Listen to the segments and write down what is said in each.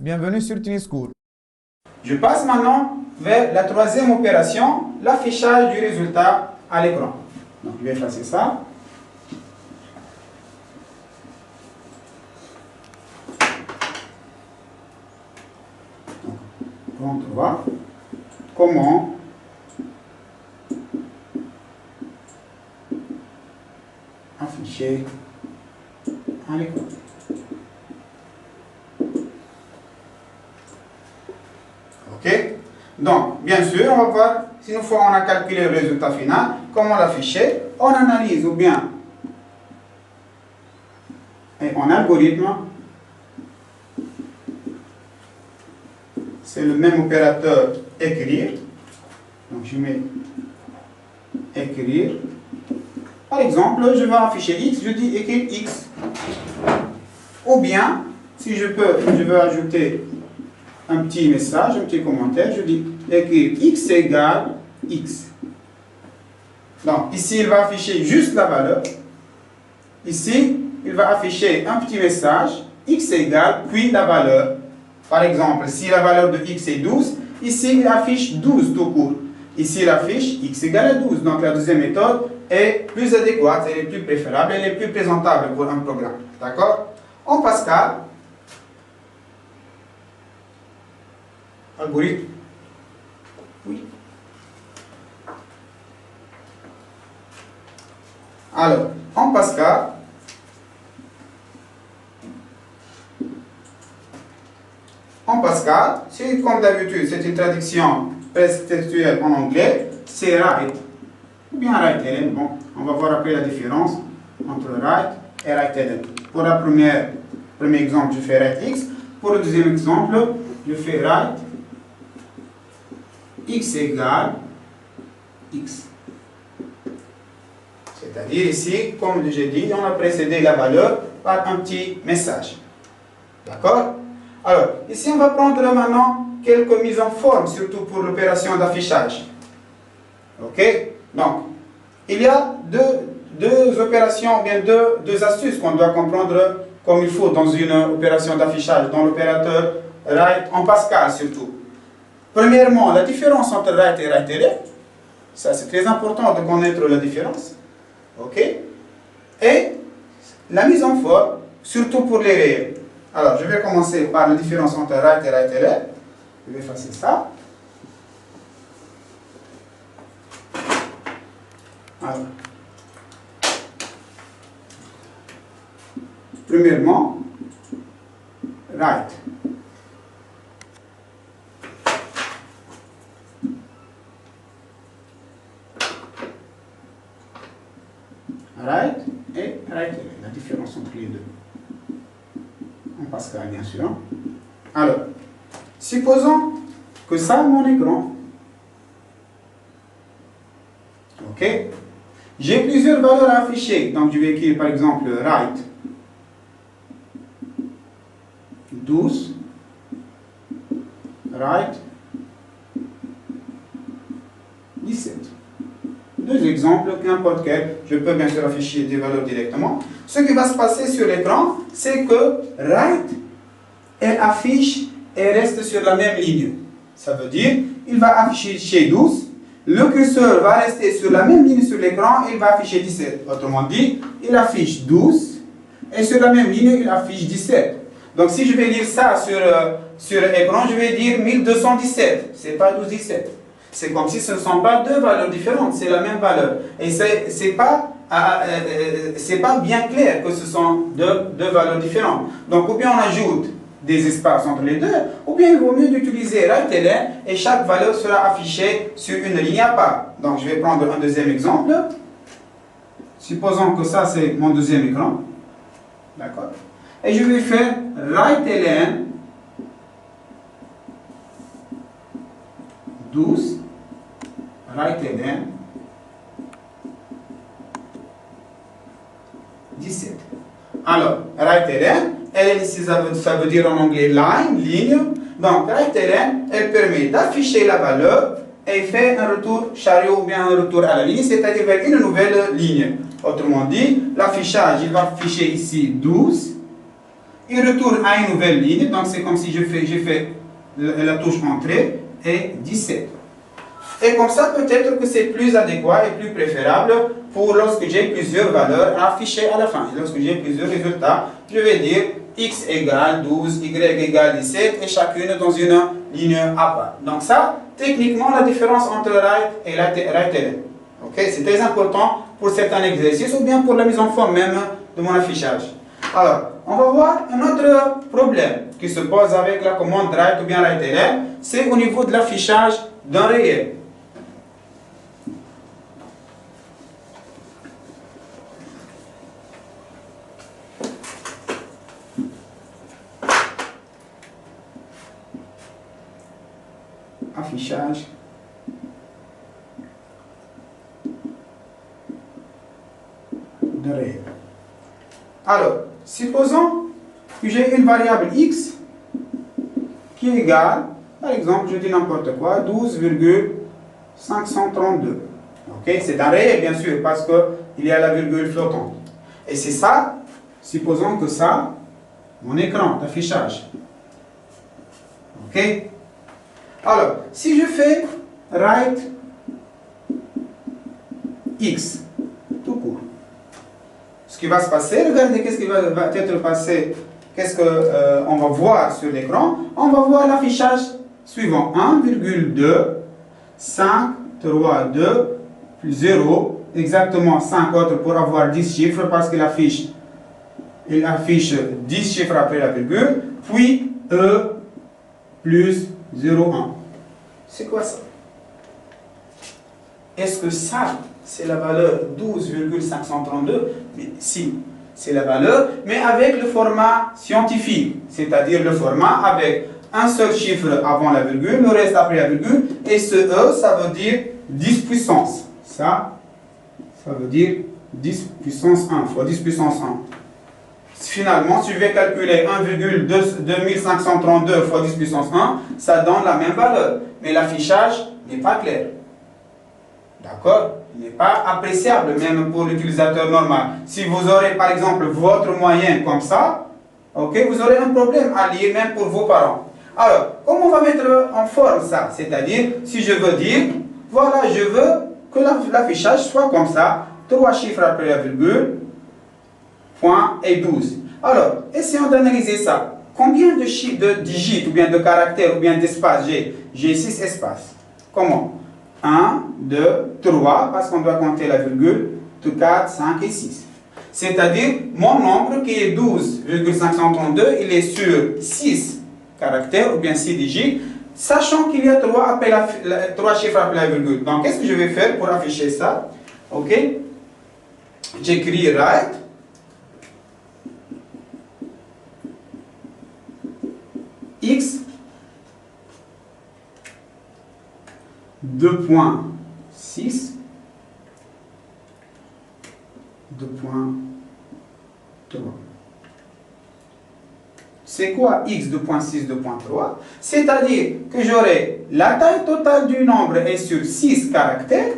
Bienvenue sur Tunis School. Je passe maintenant vers la troisième opération, l'affichage du résultat à l'écran. Donc je vais effacer ça. Donc, on va comment afficher à l'écran. Ok? Donc, bien sûr, on va voir, si une fois on a calculé le résultat final, comment l'afficher. On analyse ou bien, et en algorithme, c'est le même opérateur écrire. Donc, je mets écrire. Par exemple, je vais afficher X, je dis écrire X. Ou bien, si je veux ajouter un petit message, un petit commentaire, je dis écrire X égale X. Donc, ici, il va afficher juste la valeur. Ici, il va afficher un petit message, X égale, puis la valeur. Par exemple, si la valeur de X est 12, ici, il affiche 12 tout court. Ici, il affiche X égale à 12. Donc, la deuxième méthode est plus adéquate, elle est plus préférable, elle est plus présentable pour un programme. D'accord? En Pascal, algorithme. Oui. Alors, en Pascal, c'est comme d'habitude, c'est une traduction presque textuelle en anglais, c'est write, ou bien write-ln. Bon, on va voir après la différence entre write et write-ln. Pour le premier exemple, je fais write x. Pour le deuxième exemple, je fais write x égale x. C'est-à-dire ici, comme j'ai dit, on a précédé la valeur par un petit message. D'accord? Alors, ici, on va prendre maintenant quelques mises en forme, surtout pour l'opération d'affichage. Ok? Donc, il y a deux opérations, bien deux astuces qu'on doit comprendre comme il faut dans une opération d'affichage, dans l'opérateur write en Pascal surtout. Premièrement, la différence entre write et write-ln. Ça, c'est très important de connaître la différence. Ok? Et la mise en forme, surtout pour les réels. Alors, je vais commencer par la différence entre write et write-ln. Je vais effacer ça. Alors, premièrement, write. Write et write-ln, la différence entre les deux. En Pascal, bien sûr. Alors, supposons que ça, mon écran. Ok? J'ai plusieurs valeurs à afficher. Donc, je vais écrire par exemple write 12, write 17. Deux exemples, n'importe quel. Je peux bien sûr afficher des valeurs directement. Ce qui va se passer sur l'écran, c'est que write, elle affiche et reste sur la même ligne. Ça veut dire, il va afficher 12. Le curseur va rester sur la même ligne sur l'écran et il va afficher 17. Autrement dit, il affiche 12 et sur la même ligne, il affiche 17. Donc si je vais lire ça sur l'écran, je vais dire 1217. Ce n'est pas 1217. C'est comme si ce ne sont pas deux valeurs différentes, c'est la même valeur. Et c'est pas bien clair que ce sont deux valeurs différentes. Donc ou bien on ajoute des espaces entre les deux, ou bien il vaut mieux d'utiliser write-ln et chaque valeur sera affichée sur une ligne à part. Donc je vais prendre un deuxième exemple. Supposons que ça c'est mon deuxième écran. D'accord? Et je vais faire write-ln 12, write-ln 17. Alors, write-ln, elle ici, ça veut dire en anglais line, ligne. Donc, write-ln, elle permet d'afficher la valeur et fait un retour chariot ou bien un retour à la ligne, c'est-à-dire vers une nouvelle ligne. Autrement dit, l'affichage, il va afficher ici 12. il retourne à une nouvelle ligne. Donc c'est comme si j'ai fait la touche entrée et 17. Et comme ça, peut-être que c'est plus adéquat et plus préférable pour lorsque j'ai plusieurs valeurs à afficher à la fin. Et lorsque j'ai plusieurs résultats, je vais dire x égale 12, y égale 17 et chacune dans une ligne à part. Donc ça, techniquement, la différence entre right et left et left. Okay? C'est très important pour certains exercices ou bien pour la mise en forme même de mon affichage. Alors, on va voir un autre problème qui se pose avec la commande right ou bien right et left. C'est au niveau de l'affichage d'un réel. Affichage de réel. Alors, supposons que j'ai une variable x qui est égale, par exemple, je dis n'importe quoi, 12,532. Ok, c'est un réel bien sûr parce qu'il y a la virgule flottante. Et c'est ça, supposons que ça, mon écran d'affichage. Ok. Alors, si je fais write x, tout court, ce qui va se passer, regardez qu'est-ce qui va être passé, qu'est-ce qu'on va voir sur l'écran. On va voir l'affichage suivant, 1,2, 5, 3, 2, plus 0, exactement 5 autres pour avoir 10 chiffres parce qu'il affiche 10 chiffres après la virgule, puis E plus 0,1. C'est quoi ça? Est-ce que ça, c'est la valeur 12,532? Mais si, c'est la valeur, mais avec le format scientifique, c'est-à-dire le format avec un seul chiffre avant la virgule, le reste après la virgule, et ce E, ça veut dire 10 puissance. Ça veut dire 10 puissance 1 fois 10 puissance 1. Finalement, si je vais calculer 1,2532 fois 10 puissance 1, ça donne la même valeur. Mais l'affichage n'est pas clair. D'accord? Il n'est pas appréciable même pour l'utilisateur normal. Si vous aurez par exemple votre moyenne comme ça, okay, vous aurez un problème à lire même pour vos parents. Alors, comment on va mettre en forme ça? C'est-à-dire, si je veux dire, voilà, je veux que l'affichage soit comme ça, 3 chiffres après la virgule, point et 12. Alors, essayons d'analyser ça. Combien de digits, ou bien de caractères, ou bien d'espaces j'ai? J'ai 6 espaces. Comment? 1, 2, 3, parce qu'on doit compter la virgule, 4, 5 et 6. C'est-à-dire, mon nombre qui est 12,532, il est sur 6 caractères, ou bien 6 digits, sachant qu'il y a 3 chiffres après la virgule. Donc, qu'est-ce que je vais faire pour afficher ça? Ok? J'écris write. X 2.6 2.3. C'est quoi x 2.6 2.3? C'est-à-dire que j'aurai la taille totale du nombre est sur 6 caractères,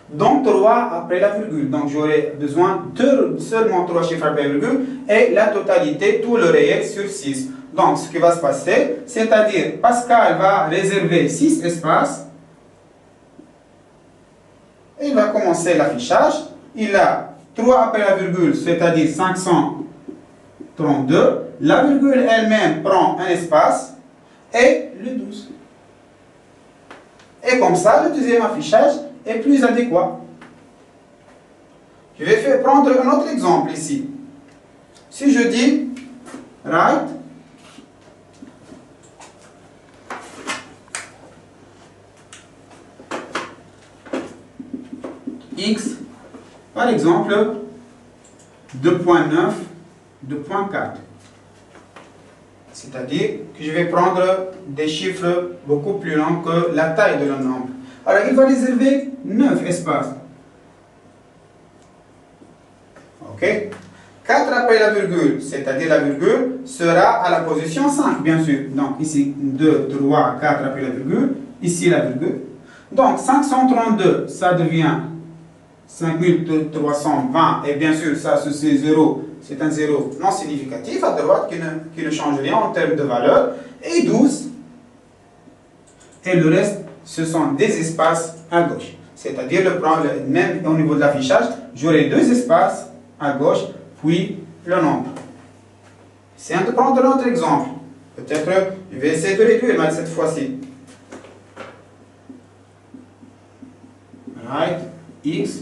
dont 3 après la virgule. Donc j'aurai besoin de seulement 3 chiffres après la virgule et la totalité, tout le réel sur 6. Donc ce qui va se passer, c'est-à-dire Pascal va réserver 6 espaces. Il va commencer l'affichage. Il a 3 après la virgule, c'est-à-dire 532. La virgule elle-même prend un espace et le 12. Et comme ça, le deuxième affichage est plus adéquat. Je vais prendre un autre exemple ici. Si je dis write x, par exemple, 2.9, 2.4. C'est-à-dire que je vais prendre des chiffres beaucoup plus longs que la taille de le nombre. Alors, il va réserver 9 espaces. OK? 4 après la virgule, c'est-à-dire la virgule, sera à la position 5, bien sûr. Donc, ici, 2, 3, 4 après la virgule. Ici, la virgule. Donc, 532, ça devient 5320. Et bien sûr, ça, c'est 0, c'est un 0 non significatif à droite qui ne change rien en termes de valeur. Et 12, et le reste, ce sont des espaces à gauche. C'est-à-dire, même au niveau de l'affichage, j'aurai 2 espaces à gauche, puis le nombre. Essayons de prendre un autre exemple. Peut-être, je vais essayer de réduire cette fois-ci. Right, x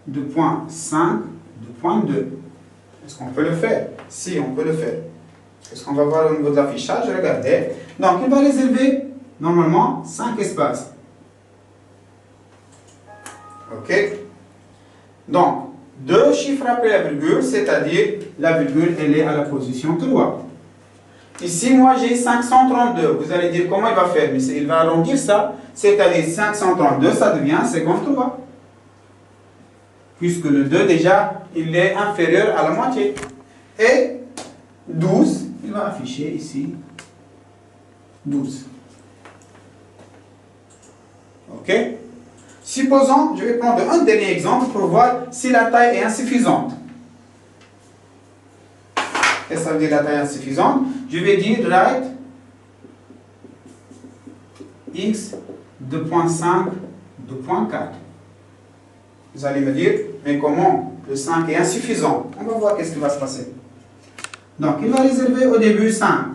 de point 5 de point 2. Est-ce qu'on peut le faire? Si, on peut le faire. Est-ce qu'on va voir au niveau de l'affichage? Regardez. Donc, il va réserver normalement 5 espaces. OK? Donc, 2 chiffres après la virgule, c'est-à-dire la virgule, elle est à la position 3. Ici, moi, j'ai 532. Vous allez dire comment il va faire? Mais il va arrondir ça, c'est-à-dire 532, ça devient 53. Puisque le 2, déjà, il est inférieur à la moitié. Et 12, il va afficher ici 12. OK? Supposons, je vais prendre un dernier exemple pour voir si la taille est insuffisante. Qu'est-ce que ça veut dire la taille insuffisante? Je vais dire write x de 2.5 de 2.4. Vous allez me dire, mais comment le 5 est insuffisant? On va voir qu'est-ce qui va se passer. Donc, il va réserver au début 5.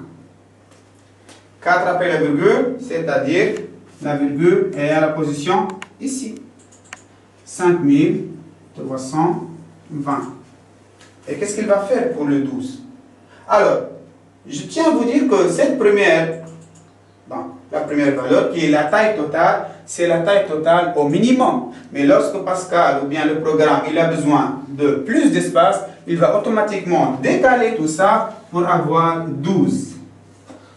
4 après la virgule, c'est-à-dire la virgule est à la position ici. 5320. Et qu'est-ce qu'il va faire pour le 12? Alors, je tiens à vous dire que cette la première valeur, qui est la taille totale, c'est la taille totale au minimum. Mais lorsque Pascal ou bien le programme il a besoin de plus d'espace, il va automatiquement décaler tout ça pour avoir 12.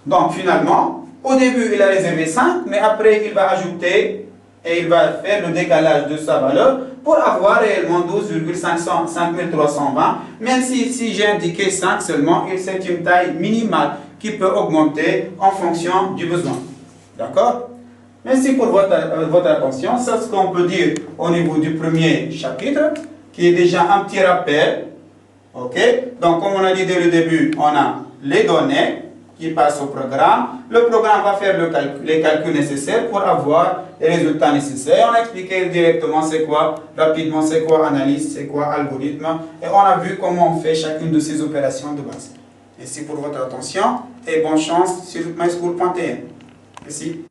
Donc finalement, au début il a réservé 5, mais après il va ajouter et il va faire le décalage de sa valeur pour avoir réellement 12,5320. Même si j'ai indiqué 5 seulement, c'est une taille minimale qui peut augmenter en fonction du besoin. D'accord? Merci pour votre attention. C'est ce qu'on peut dire au niveau du premier chapitre, qui est déjà un petit rappel. OK? Donc, comme on a dit dès le début, on a les données qui passent au programme. Le programme va faire les calculs nécessaires pour avoir les résultats nécessaires. On a expliqué directement c'est quoi, rapidement, c'est quoi analyse, c'est quoi algorithme. Et on a vu comment on fait chacune de ces opérations de base. Merci pour votre attention et bonne chance sur myschool.tn. Merci.